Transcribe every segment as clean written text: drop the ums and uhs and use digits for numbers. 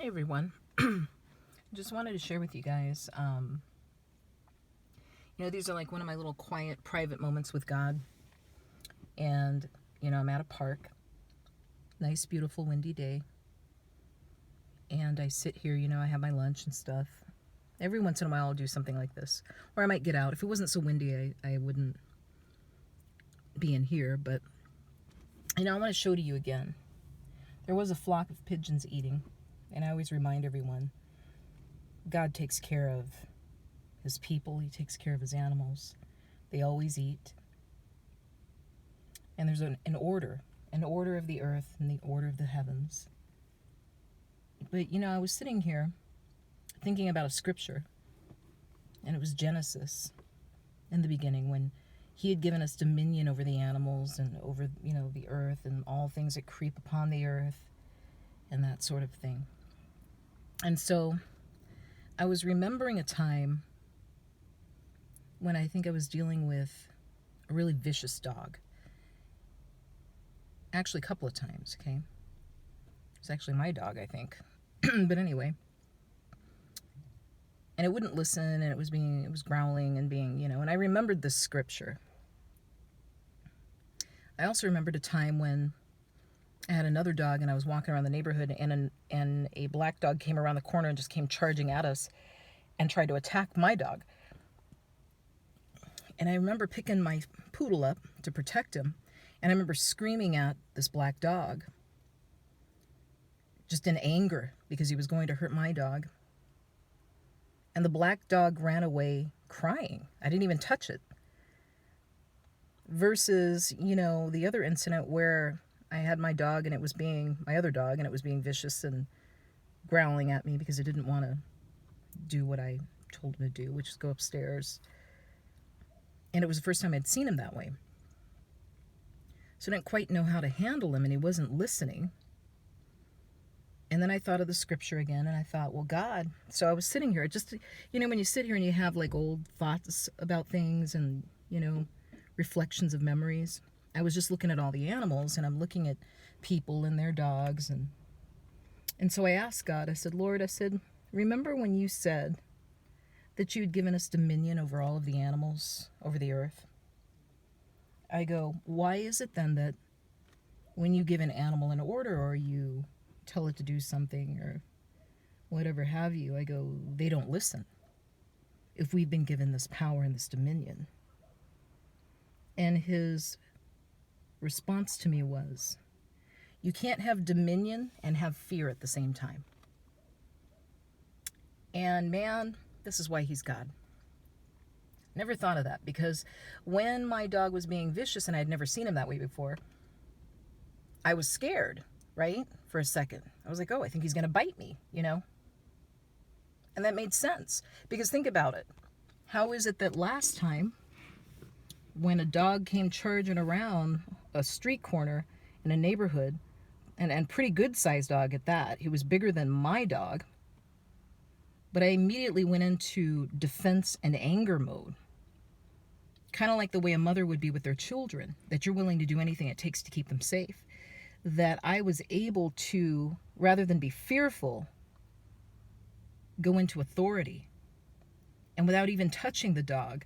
Hey everyone. Just wanted to share with you guys. These are like one of my little quiet, private moments with God. And, I'm at a park, nice, beautiful, windy day. And I sit here, I have my lunch and stuff. Every once in a while, I'll do something like this. Or I might get out. If it wasn't so windy, I wouldn't be in here. But, I want to show to you again. There was a flock of pigeons eating. And I always remind everyone God takes care of his people, he takes care of his animals. They always eat. And there's an order of the earth and the order of the heavens. But, I was sitting here thinking about a scripture, and it was Genesis in the beginning when he had given us dominion over the animals and over, the earth and all things that creep upon the earth and that sort of thing. And so I was remembering a time when I think I was dealing with a really vicious dog. Actually, a couple of times, okay? It's actually my dog, I think. But anyway. And it wouldn't listen, and it was growling and being, and I remembered this scripture. I also remembered a time when I had another dog and I was walking around the neighborhood and a black dog came around the corner and just came charging at us and tried to attack my dog. And I remember picking my poodle up to protect him, and I remember screaming at this black dog just in anger because he was going to hurt my dog. And the black dog ran away crying. I didn't even touch it. Versus, the other incident where I had my dog and it was being my other dog and it was being vicious and growling at me because it didn't want to do what I told him to do, which is go upstairs. And it was the first time I'd seen him that way. So I didn't quite know how to handle him, and he wasn't listening. And then I thought of the scripture again, and I thought, well, God. So I was sitting here, just, when you sit here and you have like old thoughts about things and, reflections of memories. I was just looking at all the animals, and I'm looking at people and their dogs. And so I asked God, I said, Lord, remember when you said that you'd given us dominion over all of the animals, over the earth? I go, why is it then that when you give an animal an order or you tell it to do something or whatever have you, I go, they don't listen if we've been given this power and this dominion? And his response to me was, you can't have dominion and have fear at the same time. And man, this is why he's God. Never thought of that, because when my dog was being vicious and I'd never seen him that way before, I was scared, right? For a second. I was like, oh, I think he's going to bite me, And that made sense, because think about it. How is it that last time when a dog came charging around a street corner in a neighborhood, and pretty good sized dog at that, he was bigger than my dog, but I immediately went into defense and anger mode. Kind of like the way a mother would be with their children, that you're willing to do anything it takes to keep them safe. That I was able to, rather than be fearful, go into authority. And without even touching the dog,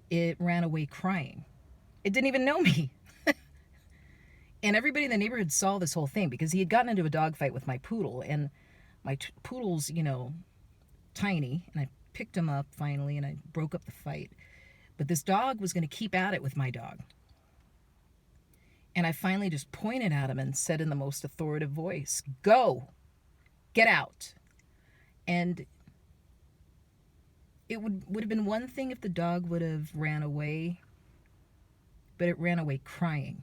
it ran away crying. It didn't even know me. And everybody in the neighborhood saw this whole thing because he had gotten into a dog fight with my poodle. And my poodle's, tiny. And I picked him up finally and I broke up the fight. But this dog was going to keep at it with my dog. And I finally just pointed at him and said in the most authoritative voice, go, get out. And it would have been one thing if the dog would have ran away, but it ran away crying.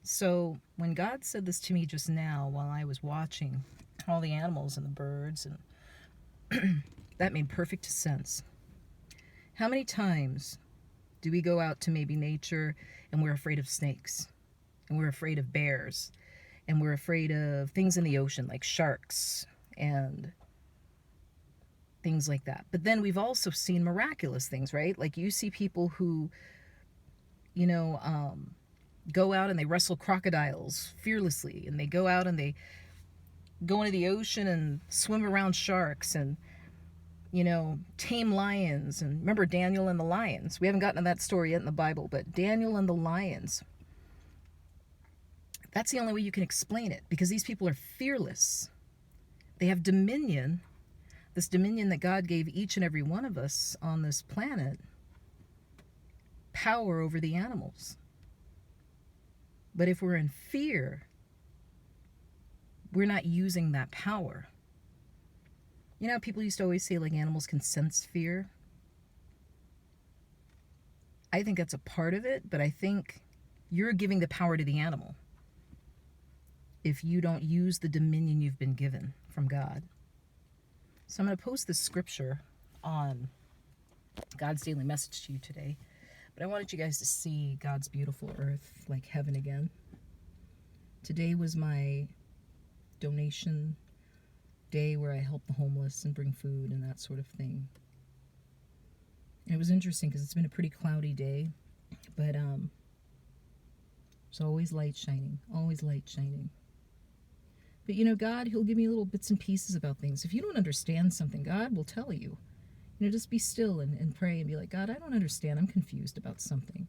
So when God said this to me just now while I was watching all the animals and the birds, and that made perfect sense. How many times do we go out to maybe nature and we're afraid of snakes, and we're afraid of bears, and we're afraid of things in the ocean like sharks and things like that? But then we've also seen miraculous things, right? Like you see people who, go out and they wrestle crocodiles fearlessly, and they go out and they go into the ocean and swim around sharks and, tame lions. And remember Daniel and the lions? We haven't gotten to that story yet in the Bible, but Daniel and the lions. That's the only way you can explain it, because these people are fearless. They have dominion, this dominion that God gave each and every one of us on this planet, power over the animals. But if we're in fear, we're not using that power. You know, people used to always say, like, animals can sense fear. I think that's a part of it, but I think you're giving the power to the animal if you don't use the dominion you've been given from God. So I'm going to post this scripture on God's daily message to you today. But I wanted you guys to see God's beautiful earth like heaven again. Today was my donation day where I help the homeless and bring food and that sort of thing. And it was interesting because it's been a pretty cloudy day, but there's always light shining, always light shining. But God, He'll give me little bits and pieces about things. If you don't understand something, God will tell you. Just be still and pray and be like, God, I don't understand. I'm confused about something.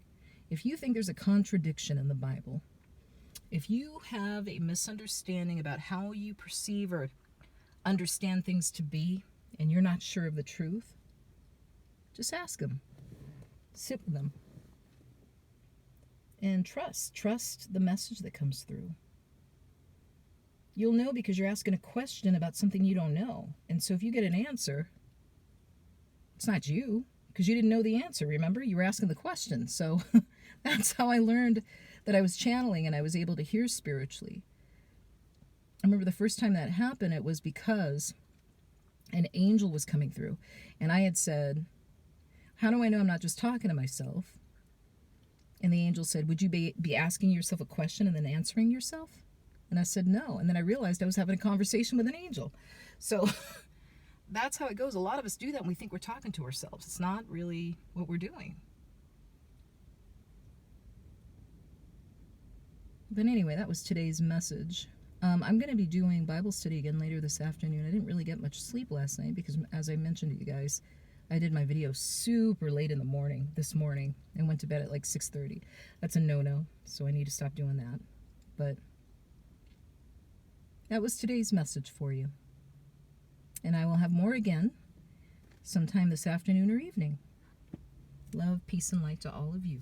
If you think there's a contradiction in the Bible, if you have a misunderstanding about how you perceive or understand things to be, and you're not sure of the truth, just ask Him. Sit with Him. And trust the message that comes through. You'll know because you're asking a question about something you don't know. And so if you get an answer, it's not you, because you didn't know the answer, remember? You were asking the question. So that's how I learned that I was channeling and I was able to hear spiritually. I remember the first time that happened, it was because an angel was coming through. And I had said, how do I know I'm not just talking to myself? And the angel said, would you be asking yourself a question and then answering yourself? And I said, no. And then I realized I was having a conversation with an angel. So that's how it goes. A lot of us do that and we think we're talking to ourselves. It's not really what we're doing. But anyway, that was today's message. I'm going to be doing Bible study again later this afternoon. I didn't really get much sleep last night because, as I mentioned to you guys, I did my video super late in the morning this morning and went to bed at like 6:30. That's a no-no, so I need to stop doing that. But that was today's message for you. And I will have more again sometime this afternoon or evening. Love, peace, and light to all of you.